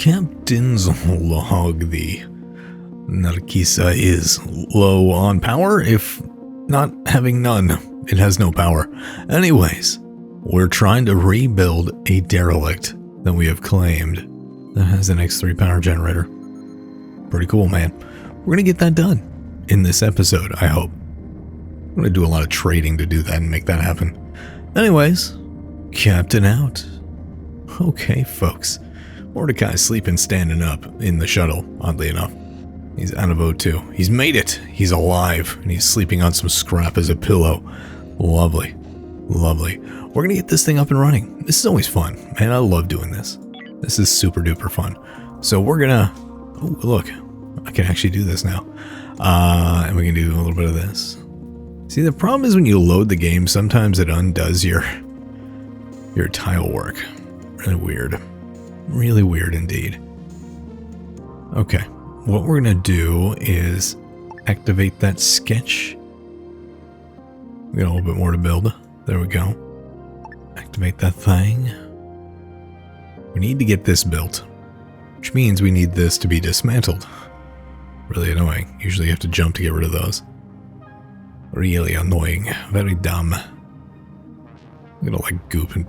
Captain's log. The Narcisa is low on power, if not having none. It has no power. Anyways, we're trying to rebuild a derelict that we have claimed that has an X3 power generator. Pretty cool, man. We're going to get that done in this episode, I hope. I'm going to do a lot of trading to do that and make that happen. Anyways, Captain out. Okay, folks. Mordecai's sleeping standing up in the shuttle, oddly enough. He's out of O2. He's made it. He's alive, and he's sleeping on some scrap as a pillow. Lovely. Lovely. We're going to get this thing up and running. This is always fun. Man, I love doing this. This is super duper fun. So we're going to... Oh, look. I can actually do this now. And we can do a little bit of this. See, the problem is when you load the game, sometimes it undoes your tile work. Really weird. Really weird indeed. Okay. What we're going to do is activate that sketch. We got a little bit more to build. There we go. Activate that thing. We need to get this built, which means we need this to be dismantled. Really annoying. Usually you have to jump to get rid of those. Really annoying. Very dumb. Look at all that goop and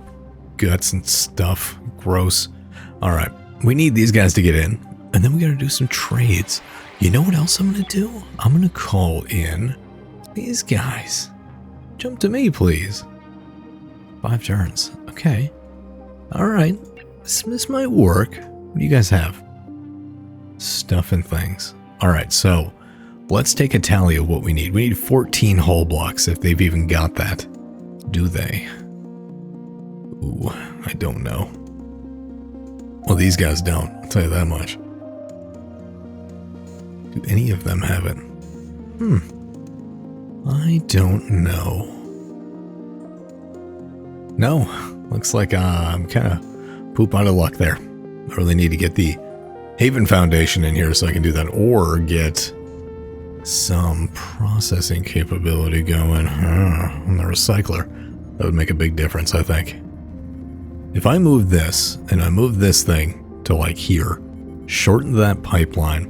guts and stuff. Gross. Alright. We need these guys to get in. And then we gotta do some trades. You know what else I'm gonna do? I'm gonna call in these guys. Jump to me, please. 5 turns. Okay. Alright. This might work. What do you guys have? Stuff and things. Alright, so let's take a tally of what we need. We need 14 hull blocks, if they've even got that. Do they? Ooh, I don't know. Well, these guys don't. I'll tell you that much. Do any of them have it? I don't know. No. Looks like I'm kind of poop out of luck there. I really need to get the Haven Foundation in here so I can do that, or get some processing capability going on the recycler. That would make a big difference, I think. If I move this, and I move this thing to like here, shorten that pipeline.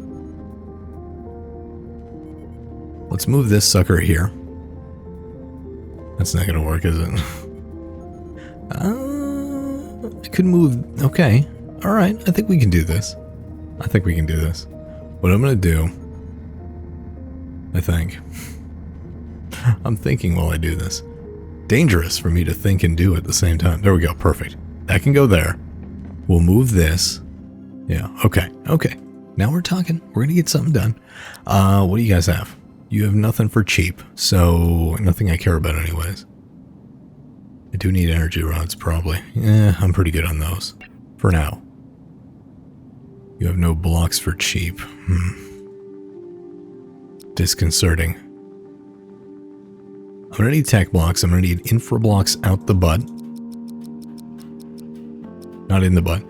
Let's move this sucker here. That's not going to work, is it? I could move... Okay. Alright, I think we can do this. I think we can do this. What I'm going to do... I think... I'm thinking while I do this. Dangerous for me to think and do at the same time. There we go. Perfect. That can go there. We'll move this. Yeah. Okay. Okay. Now we're talking. We're going to get something done. What do you guys have? You have nothing for cheap, so nothing I care about anyways. I do need energy rods, probably. Yeah, I'm pretty good on those. For now. You have no blocks for cheap. Disconcerting. I'm going to need tech blocks. I'm going to need infra blocks out the butt. Not in the butt.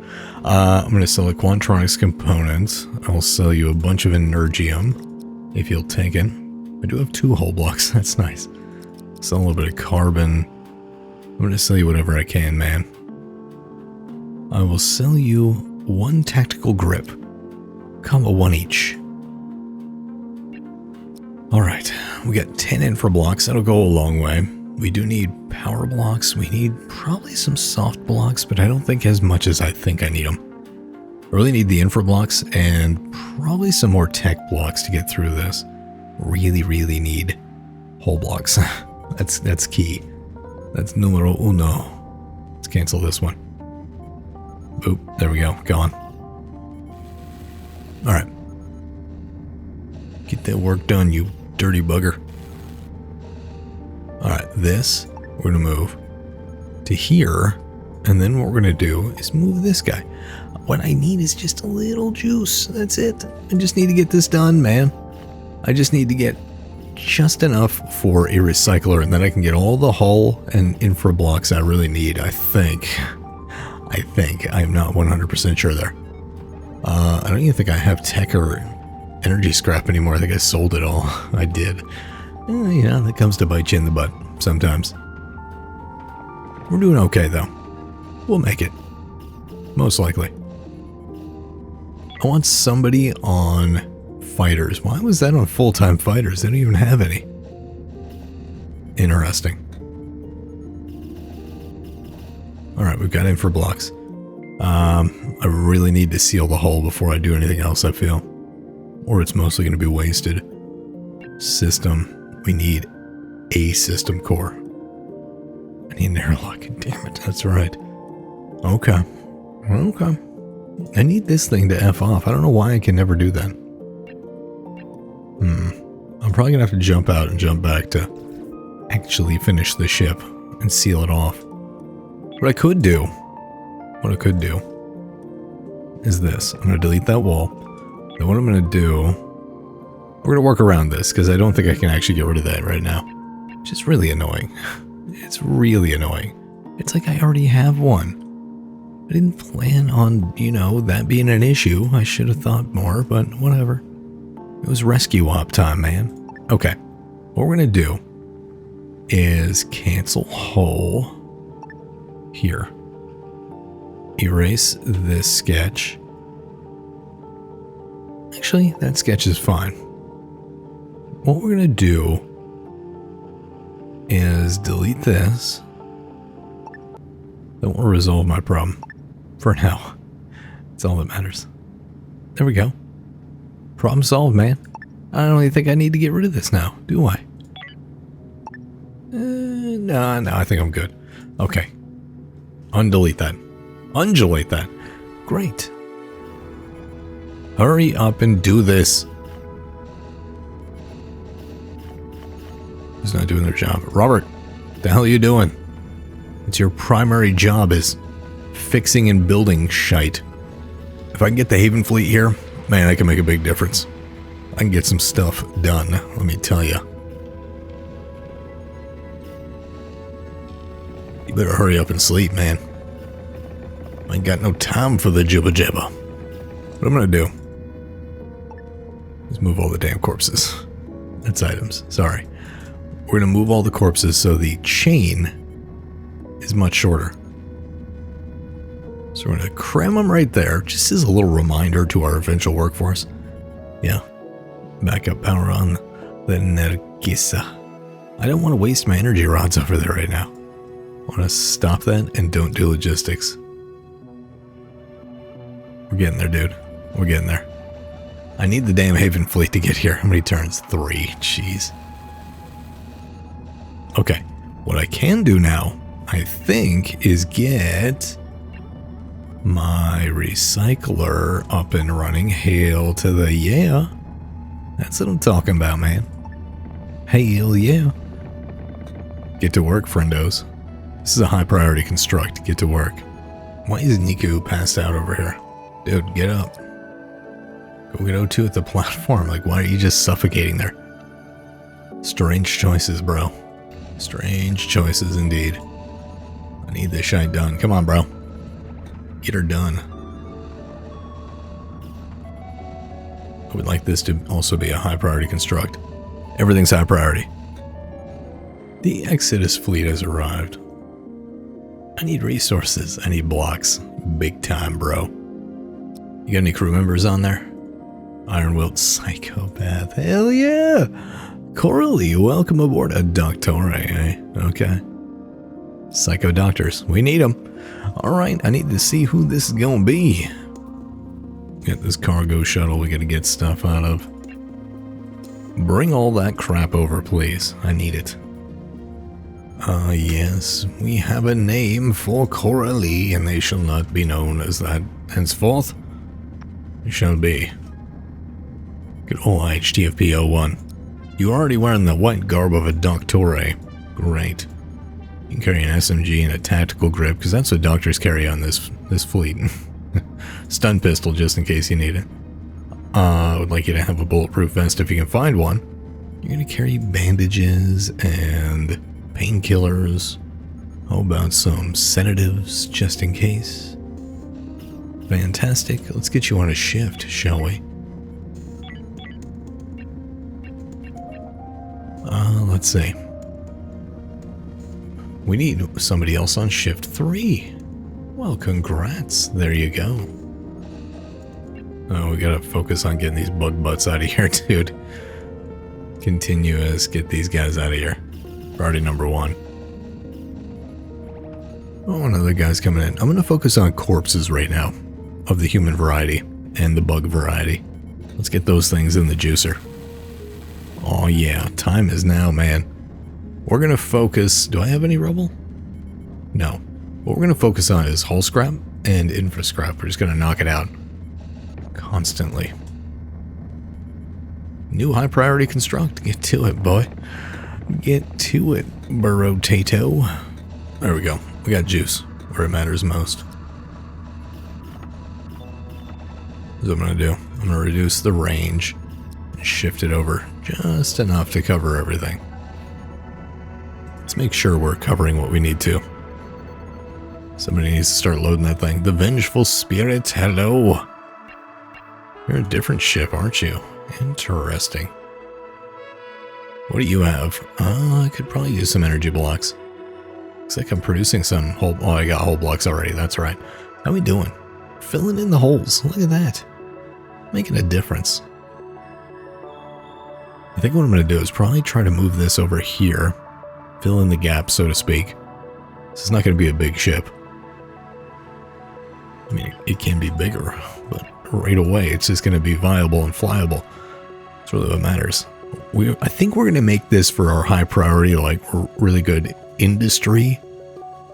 I'm going to sell a Quantronics components. I'll sell you a bunch of Energium, if you'll take it. I do have 2 hull blocks. That's nice. Sell a little bit of carbon. I'm going to sell you whatever I can, man. I will sell you 1 tactical grip. Combo 1 each. Alright, we got 10 infra blocks. That'll go a long way. We do need power blocks. We need probably some soft blocks, but I don't think as much as I think I need them. I really need the infra blocks and probably some more tech blocks to get through this. Really, really need hull blocks. That's key. That's numero uno. Let's cancel this one. Boop. There we go. Gone. Alright. Get that work done, you dirty bugger. Alright, this we're going to move to here. And then what we're going to do is move this guy. What I need is just a little juice. That's it. I just need to get this done, man. I just need to get just enough for a recycler, and then I can get all the hull and infra blocks I really need, I think. I'm not 100% sure there. I don't even think I have tech or energy scrap anymore. I think I sold it all. I did. You know, that comes to bite you in the butt sometimes. We're doing okay, though. We'll make it. Most likely. I want somebody on fighters. Why was that on full-time fighters? They don't even have any. Interesting. Alright, we've got infra blocks. I really need to seal the hull before I do anything else, I feel. Or it's mostly going to be wasted. System. We need a system core. I need an airlock. Damn it, that's right. Okay. Okay. I need this thing to F off. I don't know why I can never do that. I'm probably going to have to jump out and jump back to actually finish the ship and seal it off. What I could do is this. I'm going to delete that wall. Then what I'm going to do, we're going to work around this because I don't think I can actually get rid of that right now. Which is really annoying. It's really annoying. It's like I already have one. I didn't plan on, you know, that being an issue. I should have thought more, but whatever. It was rescue op time, man. Okay. What we're going to do is cancel hull here. Erase this sketch. Actually, that sketch is fine. What we're going to do is delete this. That will resolve my problem. For now. That's all that matters. There we go. Problem solved, man. I don't even think I need to get rid of this now, do I? No, I think I'm good. Okay. Undelete that. Undulate that. Great. Hurry up and do this. Who's not doing their job? Robert, what the hell are you doing? It's your primary job is fixing and building shite. If I can get the Haven fleet here, man, I can make a big difference. I can get some stuff done, let me tell you. You better hurry up and sleep, man. I ain't got no time for the jibba jabba. What I'm gonna do is move all the damn corpses. That's items, sorry. We're gonna move all the corpses so the chain is much shorter. So we're gonna cram them right there, just as a little reminder to our eventual workforce. Yeah, backup power on the Nargisa. I don't want to waste my energy rods over there right now. I want to stop that and don't do logistics. We're getting there, dude. We're getting there. I need the damn Haven fleet to get here. How many turns? 3. Jeez. Okay. What I can do now, I think, is get my recycler up and running. Hail to the yeah. That's what I'm talking about, man. Hail yeah. Get to work, friendos. This is a high priority construct. Get to work. Why is Niku passed out over here? Dude, get up. Go get O2 at the platform. Like, why are you just suffocating there? Strange choices, bro. Strange choices indeed. I need this shite done. Come on, bro. Get her done. I would like this to also be a high priority construct. Everything's high priority. The Exodus fleet has arrived. I need resources. I need blocks. Big time, bro. You got any crew members on there? Ironwilt Psychopath. Hell yeah! Coralie, welcome aboard a Doctore, eh? Okay. Psycho doctors. We need them. Alright, I need to see who this is gonna be. Get this cargo shuttle we gotta get stuff out of. Bring all that crap over, please. I need it. Yes, we have a name for Coralie, and they shall not be known as that henceforth. They shall be. Good old HTFP01. You're already wearing the white garb of a Doctore. Great. You can carry an SMG and a tactical grip, because that's what doctors carry on this fleet. Stun pistol, just in case you need it. I would like you to have a bulletproof vest if you can find one. You're going to carry bandages and painkillers. How about some sedatives, just in case? Fantastic. Let's get you on a shift, shall we? Let's see. We need somebody else on shift 3. Well, congrats. There you go. Oh, we gotta focus on getting these bug butts out of here, dude. Continuous, get these guys out of here. Priority number 1. Oh, another guy's coming in. I'm gonna focus on corpses right now of the human variety and the bug variety. Let's get those things in the juicer. Oh yeah, time is now, man. We're gonna focus... Do I have any rubble? No. What we're gonna focus on is hull scrap and infra scrap. We're just gonna knock it out constantly. New high priority construct. Get to it, boy. Get to it, burrotato. There we go. We got juice where it matters most. That's what I'm gonna do. I'm gonna reduce the range and shift it over just enough to cover everything. Let's make sure we're covering what we need to. Somebody needs to start loading that thing. The Vengeful Spirit, hello. You're a different ship, aren't you? Interesting. What do you have? I could probably use some energy blocks. Looks like I'm producing some whole... Oh, I got whole blocks already. That's right. How we doing? Filling in the holes. Look at that. Making a difference. I think what I'm going to do is probably try to move this over here. Fill in the gap, so to speak. This is not going to be a big ship. I mean, it can be bigger, but right away it's just going to be viable and flyable. That's really what matters. I think we're going to make this for our high priority, like really good industry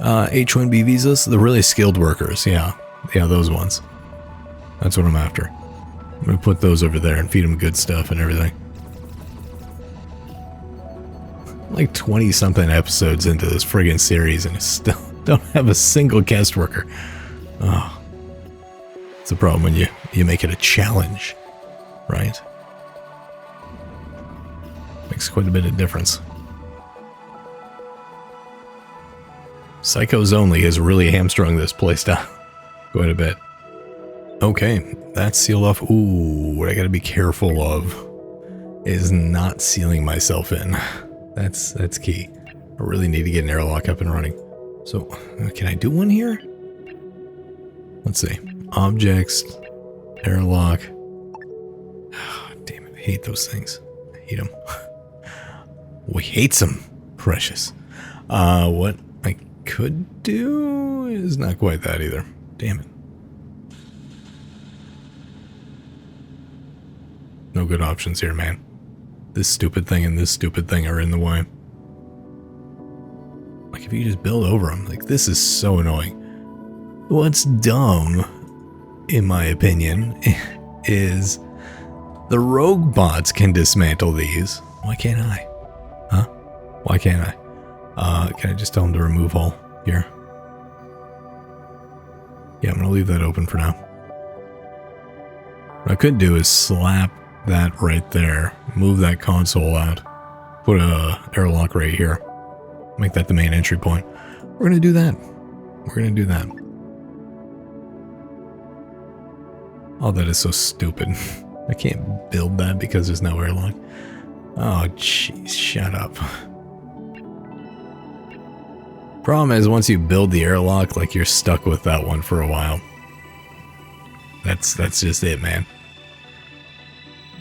H-1B visas. The really skilled workers, yeah, those ones. That's what I'm after. I'm going to put those over there and feed them good stuff and everything. Like 20-something episodes into this friggin' series and I still don't have a single guest worker. Oh. It's a problem when you make it a challenge, right? Makes quite a bit of difference. Psychos Only has really hamstrung this playstyle quite a bit. Okay, that's sealed off. Ooh, what I gotta be careful of is not sealing myself in. That's key. I really need to get an airlock up and running. So, can I do one here? Let's see. Objects, airlock. Oh, damn it, I hate those things. I hate them. We hate them. Precious. What I could do is not quite that either. Damn it. No good options here, man. This stupid thing and this stupid thing are in the way. Like, if you just build over them, like, this is so annoying. What's dumb, in my opinion, is the rogue bots can dismantle these. Why can't I? Huh? Why can't I? Can I just tell them to remove all here? Yeah, I'm gonna leave that open for now. What I could do is slap that right there, move that console out, put a airlock right here, make that the main entry point. We're gonna do that. We're gonna do that. Oh, that is so stupid. I can't build that because there's no airlock. Oh, jeez, shut up. Problem is, once you build the airlock, like, you're stuck with that one for a while. That's just it, man.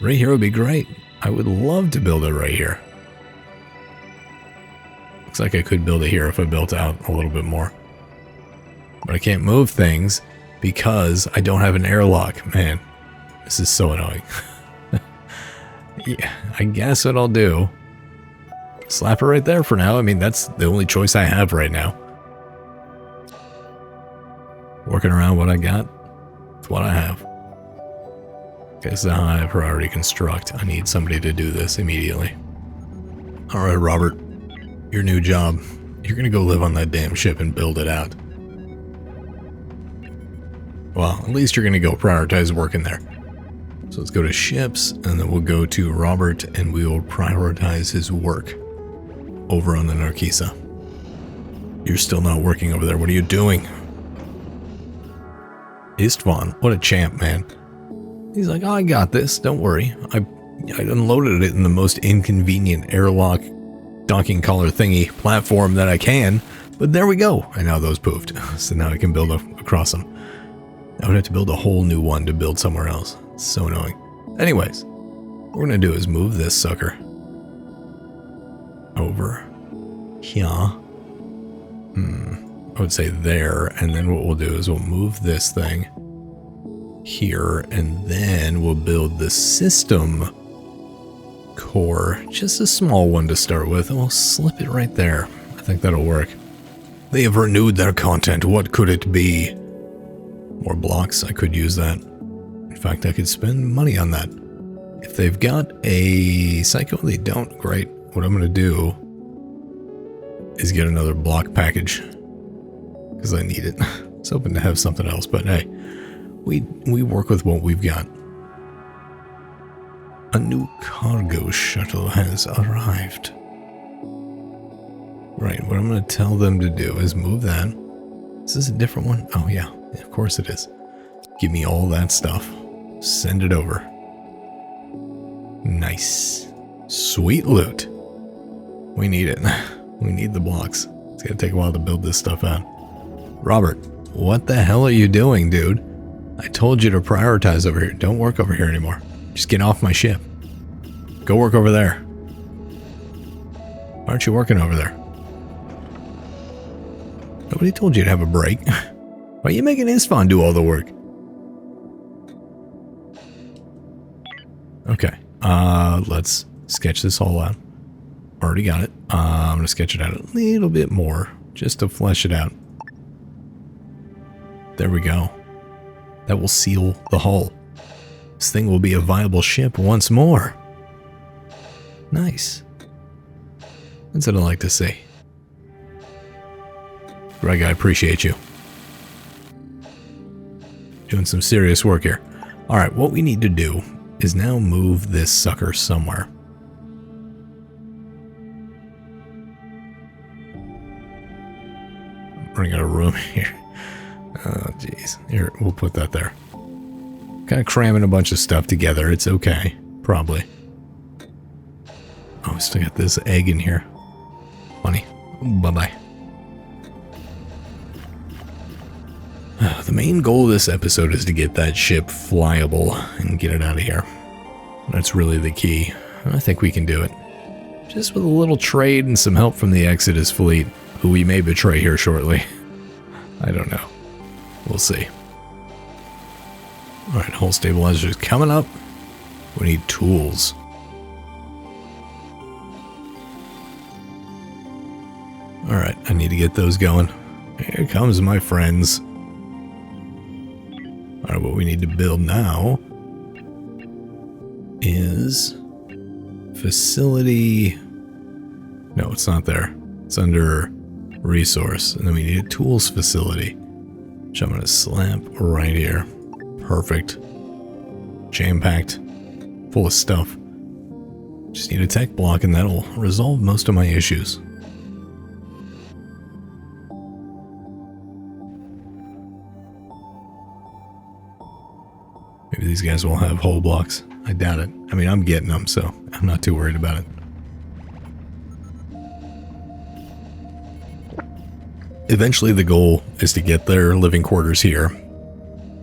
Right here would be great. I would love to build it right here. Looks like I could build it here if I built out a little bit more. But I can't move things because I don't have an airlock. Man, this is so annoying. Yeah, I guess what I'll do, slap it right there for now. I mean, that's the only choice I have right now. Working around what I got, it's what I have. Guess the high priority construct. I need somebody to do this immediately. Alright, Robert. Your new job. You're gonna go live on that damn ship and build it out. Well, at least you're gonna go prioritize working there. So let's go to ships, and then we'll go to Robert, and we will prioritize his work over on the Narkisa. You're still not working over there. What are you doing? Istvan, what a champ, man. He's like, oh, I got this. Don't worry. I unloaded it in the most inconvenient airlock docking collar thingy platform that I can. But there we go. And now those poofed. So now I can build across them. I would have to build a whole new one to build somewhere else. It's so annoying. Anyways, what we're going to do is move this sucker over here. I would say there, and then what we'll do is we'll move this thing here, and then we'll build the system core, just a small one to start with, and we'll slip it right there. I think that'll work. They have renewed their content. What could it be? More blocks. I could use that. In fact, I could spend money on that. If they've got a psycho, they don't. Great. What I'm going to do is get another block package because I need it. I was hoping to have something else, but hey, we work with what we've got. A new cargo shuttle has arrived. Right, what I'm going to tell them to do is move that. Is this a different one? Oh yeah, of course it is. Give me all that stuff. Send it over. Nice. Sweet loot. We need it. We need the blocks. It's going to take a while to build this stuff out. Robert, what the hell are you doing, dude? I told you to prioritize over here. Don't work over here anymore. Just get off my ship. Go work over there. Why aren't you working over there? Nobody told you to have a break. Why are you making Isfan do all the work? Okay. Let's sketch this all out. Already got it. I'm going to sketch it out a little bit more just to flesh it out. There we go. That will seal the hull. This thing will be a viable ship once more. Nice. That's what I like to see. Greg, I appreciate you. Doing some serious work here. Alright, what we need to do is now move this sucker somewhere. Running out of room here. Oh, jeez. Here, we'll put that there. Kind of cramming a bunch of stuff together. It's okay. Probably. Oh, we still got this egg in here. Funny. Bye-bye. The main goal of this episode is to get that ship flyable and get it out of here. That's really the key. I think we can do it. Just with a little trade and some help from the Exodus fleet, who we may betray here shortly. I don't know. We'll see. Alright, hull stabilizers coming up. We need tools. Alright, I need to get those going. Here comes my friends. Alright, what we need to build now is facility. No, it's not there. It's under resource. And then we need a tools facility, which I'm going to slap right here. Perfect. Jam-packed. Full of stuff. Just need a tech block and that'll resolve most of my issues. Maybe these guys will have hull blocks. I doubt it. I mean, I'm getting them, so I'm not too worried about it. Eventually, the goal is to get their living quarters here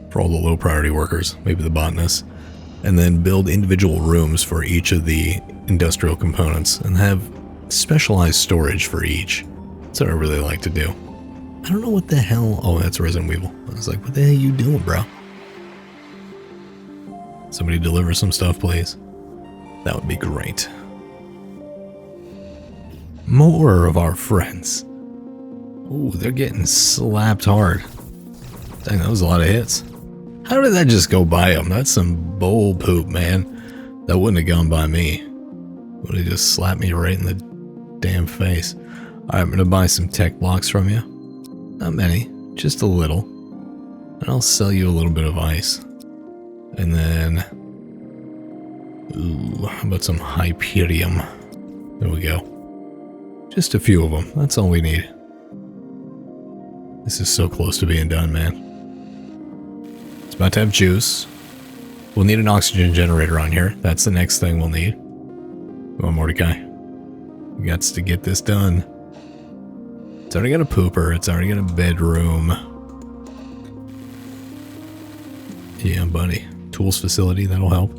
for all the low priority workers, maybe the botanists, and then build individual rooms for each of the industrial components and have specialized storage for each. That's what I really like to do. I don't know what the hell. Oh, that's Resident Weevil. I was like, what the hell are you doing, bro? Somebody deliver some stuff, please. That would be great. More of our friends. Ooh, they're getting slapped hard. Dang, that was a lot of hits. How did that just go by them? That's some bull poop, man. That wouldn't have gone by me. Would have just slapped me right in the damn face. Alright, I'm going to buy some tech blocks from you. Not many, just a little. And I'll sell you a little bit of ice. And then, ooh, how about some Hyperium? There we go. Just a few of them. That's all we need. This is so close to being done, man. It's about to have juice. We'll need an oxygen generator on here. That's the next thing we'll need. Come on, Mordecai. We got to get this done. It's already got a pooper. It's already got a bedroom. Yeah, buddy. Tools facility, that'll help.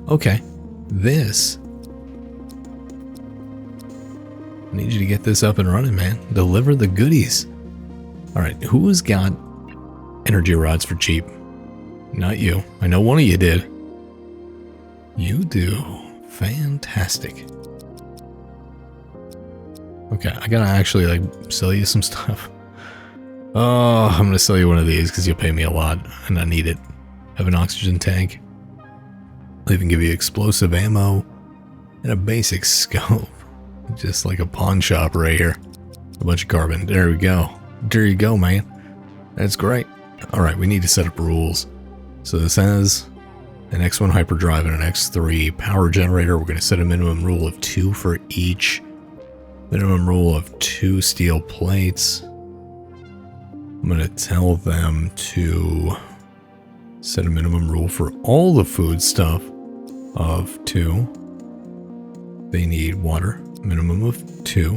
Okay. This. I need you to get this up and running, man. Deliver the goodies. Alright, who's got energy rods for cheap? Not you. I know one of you did. You do. Fantastic. Okay, I gotta actually, like, sell you some stuff. Oh, I'm gonna sell you one of these because you'll pay me a lot, and I need it. Have an oxygen tank. I'll even give you explosive ammo and a basic scope. Just like a pawn shop right here. A bunch of carbon. There we go. There you go, man. That's great. Alright, we need to set up rules. So this has an X1 hyperdrive and an X3 power generator. We're going to set a minimum rule of 2 for each. Minimum rule of 2 steel plates. I'm going to tell them to set a minimum rule for all the food stuff of 2. They need water. Minimum of 2.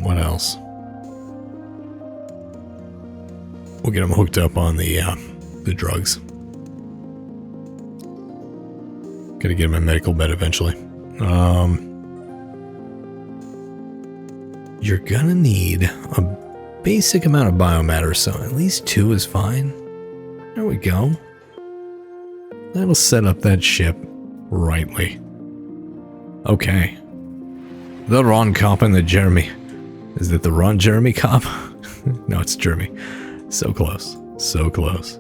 What else? We'll get them hooked up on the drugs. Gotta get them a medical bed eventually. You're gonna need a basic amount of biomatter, so at least 2 is fine. There we go. That'll set up that ship rightly. Okay. The Ron cop and the Jeremy. Is it the Ron Jeremy cop? No, it's Jeremy. So close. So close.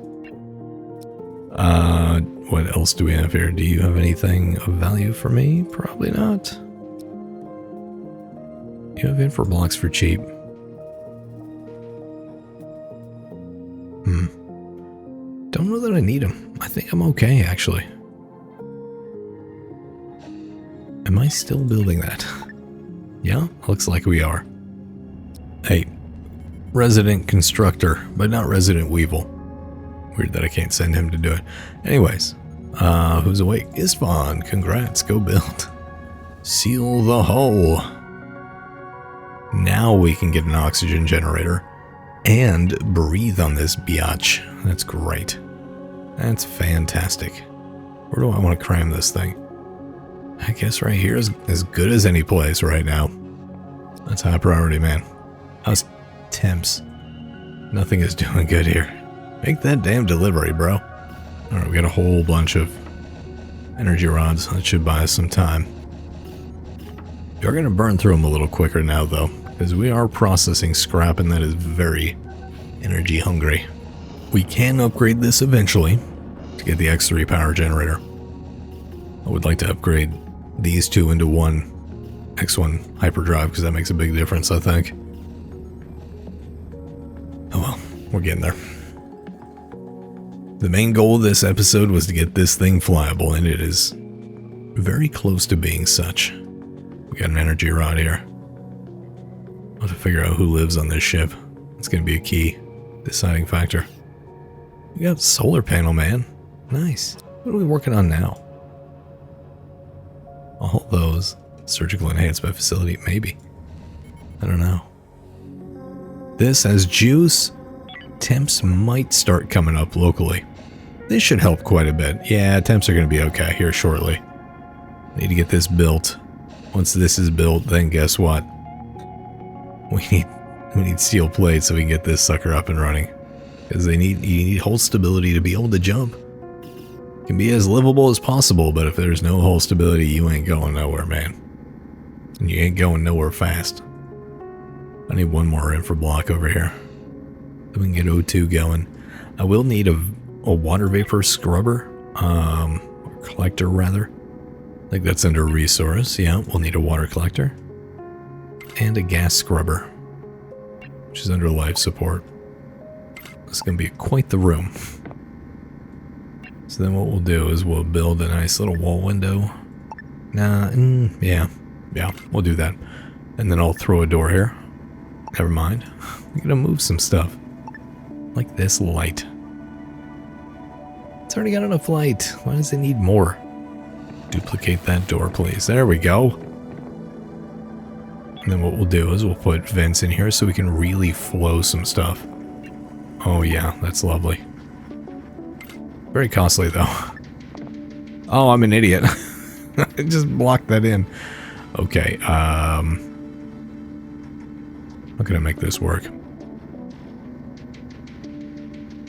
What else do we have here? Do you have anything of value for me? Probably not. You have info blocks for cheap. Don't know that I need them. I think I'm okay, actually. Am I still building that? Yeah, looks like we are. Hey, resident constructor, but not resident weevil. Weird that I can't send him to do it. Anyways, who's awake? Isfan, congrats, go build. Seal the hull. Now we can get an oxygen generator and breathe on this biatch. That's great. That's fantastic. Where do I want to cram this thing? I guess right here is as good as any place right now. That's high priority, man. How's temps? Nothing is doing good here. Make that damn delivery, bro. Alright, we got a whole bunch of energy rods. That should buy us some time. We are going to burn through them a little quicker now, though, because we are processing scrap, and that is very energy hungry. We can upgrade this eventually to get the X3 power generator. I would like to upgrade these 2 into one X1 hyperdrive, because that makes a big difference, I think. Oh well, we're getting there. The main goal of this episode was to get this thing flyable, and it is very close to being such. We got an energy rod here. I'll have to figure out who lives on this ship. It's going to be a key deciding factor. We got solar panel, man. Nice. What are we working on now? All those. Surgical enhancement facility, maybe. I don't know. This has juice. Temps might start coming up locally. This should help quite a bit. Yeah, temps are going to be okay here shortly. Need to get this built. Once this is built, then guess what? We need steel plates so we can get this sucker up and running. Because you need hull stability to be able to jump. It can be as livable as possible, but if there's no hull stability, you ain't going nowhere, man. And you ain't going nowhere fast. I need one more infra block over here. So we can get O2 going. I will need a water vapor scrubber. Or collector, rather. I think that's under resource. Yeah, we'll need a water collector. And a gas scrubber. Which is under life support. It's going to be quite the room. So then what we'll do is we'll build a nice little wall window. Yeah, we'll do that. And then I'll throw a door here. Never mind. We're going to move some stuff. Like this light. It's already got enough light. Why does it need more? Duplicate that door, please. There we go. And then what we'll do is we'll put vents in here so we can really flow some stuff. Oh yeah, that's lovely. Very costly, though. Oh, I'm an idiot. I just blocked that in. Okay, how can I make this work?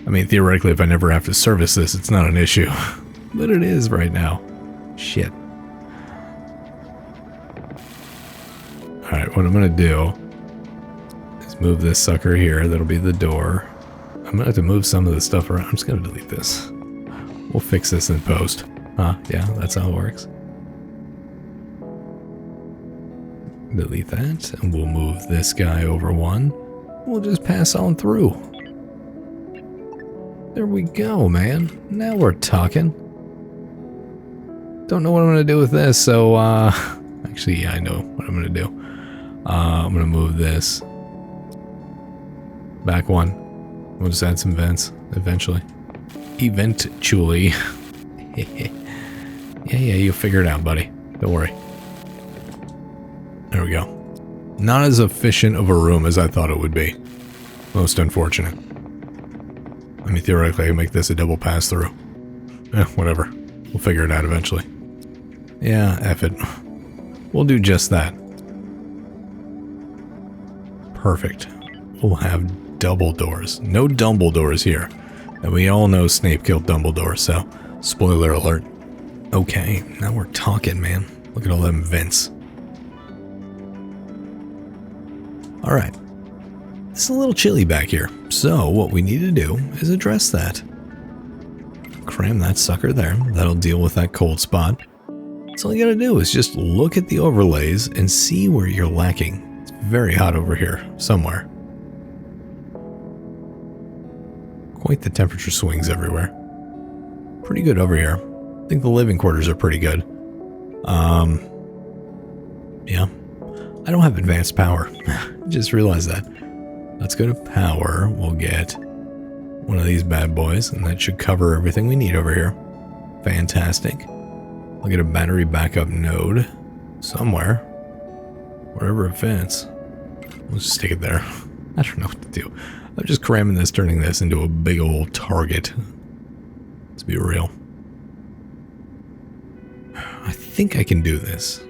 I mean, theoretically, if I never have to service this, it's not an issue. But it is right now. Shit. Alright, what I'm gonna do is move this sucker here. That'll be the door. I'm gonna have to move some of the stuff around. I'm just gonna delete this. We'll fix this in post. Huh? Yeah, that's how it works. Delete that, and we'll move this guy over one. We'll just pass on through. There we go, man. Now we're talking. Don't know what I'm gonna do with this, so actually, yeah, I know what I'm gonna do. I'm gonna move this back one. We'll just add some vents eventually. Eventually. Yeah, you'll figure it out, buddy. Don't worry. There we go. Not as efficient of a room as I thought it would be. Most unfortunate. I mean, theoretically, I can make this a double pass-through. Whatever. We'll figure it out eventually. Yeah, F it. We'll do just that. Perfect. We'll have double doors. No Dumbledores here. And we all know Snape killed Dumbledore, so spoiler alert. Okay, now we're talking, man. Look at all them vents. Alright. It's a little chilly back here, so what we need to do is address that. Cram that sucker there. That'll deal with that cold spot. So all you gotta do is just look at the overlays and see where you're lacking. It's very hot over here, somewhere. Quite the temperature swings everywhere. Pretty good over here. I think the living quarters are pretty good. Yeah. I don't have advanced power. Just realized that. Let's go to power. We'll get one of these bad boys, and that should cover everything we need over here. Fantastic. I'll get a battery backup node somewhere. Wherever it fits. We'll just stick it there. I don't know what to do. I'm just cramming this, turning this into a big old target. Let's be real. I think I can do this.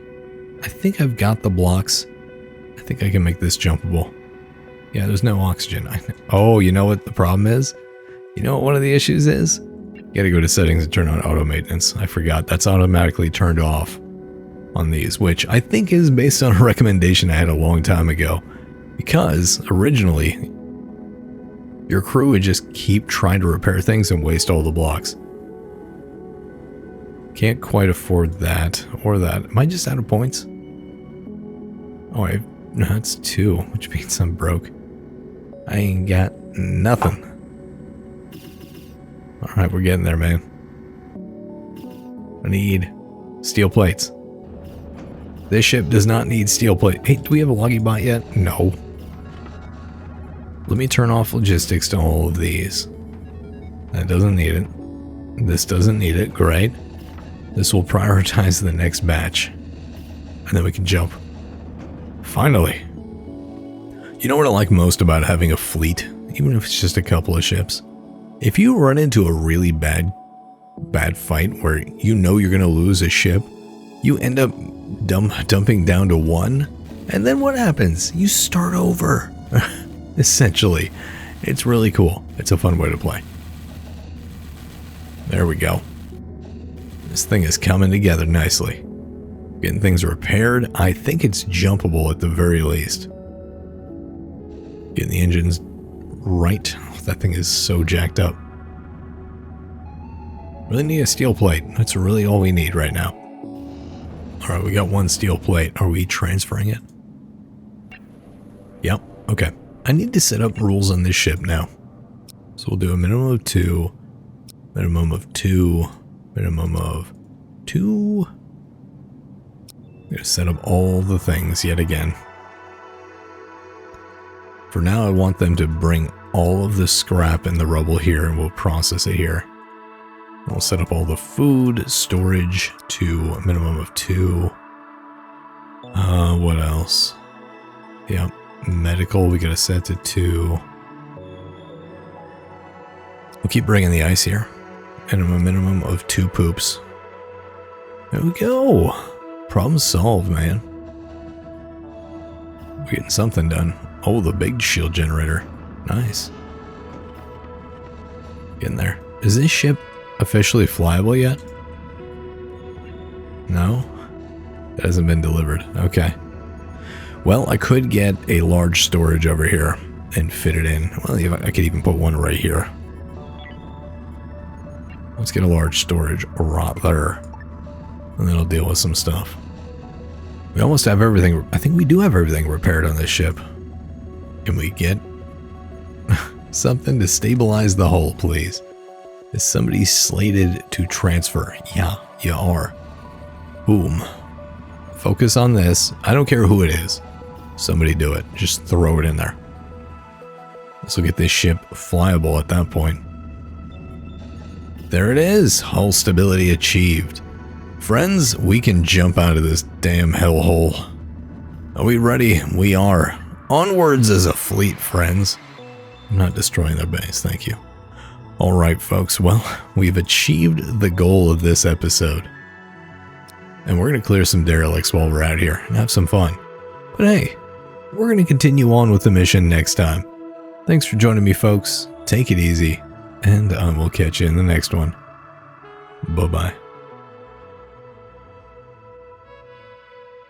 I think I've got the blocks. I think I can make this jumpable. Yeah, there's no oxygen. Oh, you know what the problem is? You know what one of the issues is? You gotta go to settings and turn on auto maintenance. I forgot. That's automatically turned off on these, which I think is based on a recommendation I had a long time ago. Because originally, your crew would just keep trying to repair things and waste all the blocks. Can't quite afford that or that. Am I just out of points? Oh, no, that's 2, which means I'm broke. I ain't got nothing. Alright, we're getting there, man. I need steel plates. This ship does not need steel plate. Hey, do we have a loggy bot yet? No. Let me turn off logistics to all of these. That doesn't need it. This doesn't need it. Great. This will prioritize the next batch. And then we can jump. Finally. You know what I like most about having a fleet? Even if it's just a couple of ships. If you run into a really bad fight where you know you're going to lose a ship, you end up dumping down to 1. And then what happens? You start over. Essentially. It's really cool. It's a fun way to play. There we go. This thing is coming together nicely. Getting things repaired. I think it's jumpable at the very least. Getting the engines right. Oh, that thing is so jacked up. Really need a steel plate. That's really all we need right now. Alright, we got 1 steel plate. Are we transferring it? Yep. Okay. I need to set up rules on this ship now. So we'll do a minimum of 2. Minimum of 2. Minimum of 2. I'm going to set up all the things yet again. For now, I want them to bring all of the scrap and the rubble here, and we'll process it here. We'll set up all the food, storage to a minimum of 2. What else? Yep, medical, we got to set to 2. We'll keep bringing the ice here. and a minimum of 2 poops. There we go. Problem solved, man. We're getting something done. Oh, the big shield generator. Nice. Getting there. Is this ship officially flyable yet? No? It hasn't been delivered. Okay. Well, I could get a large storage over here and fit it in. Well, I could even put one right here. Let's get a large storage right there. And then I'll deal with some stuff. We almost have everything. I think we do have everything repaired on this ship. Can we get something to stabilize the hull, please? Is somebody slated to transfer? Yeah, you are. Boom. Focus on this. I don't care who it is. Somebody do it. Just throw it in there. This will get this ship flyable at that point. There it is. Hull stability achieved. Friends, we can jump out of this damn hellhole. Are we ready? We are. Onwards as a fleet, friends. I'm not destroying their base, thank you. Alright, folks, well, we've achieved the goal of this episode. And we're going to clear some derelicts while we're out here and have some fun. But hey, we're going to continue on with the mission next time. Thanks for joining me, folks. Take it easy, and I will catch you in the next one. Bye-bye.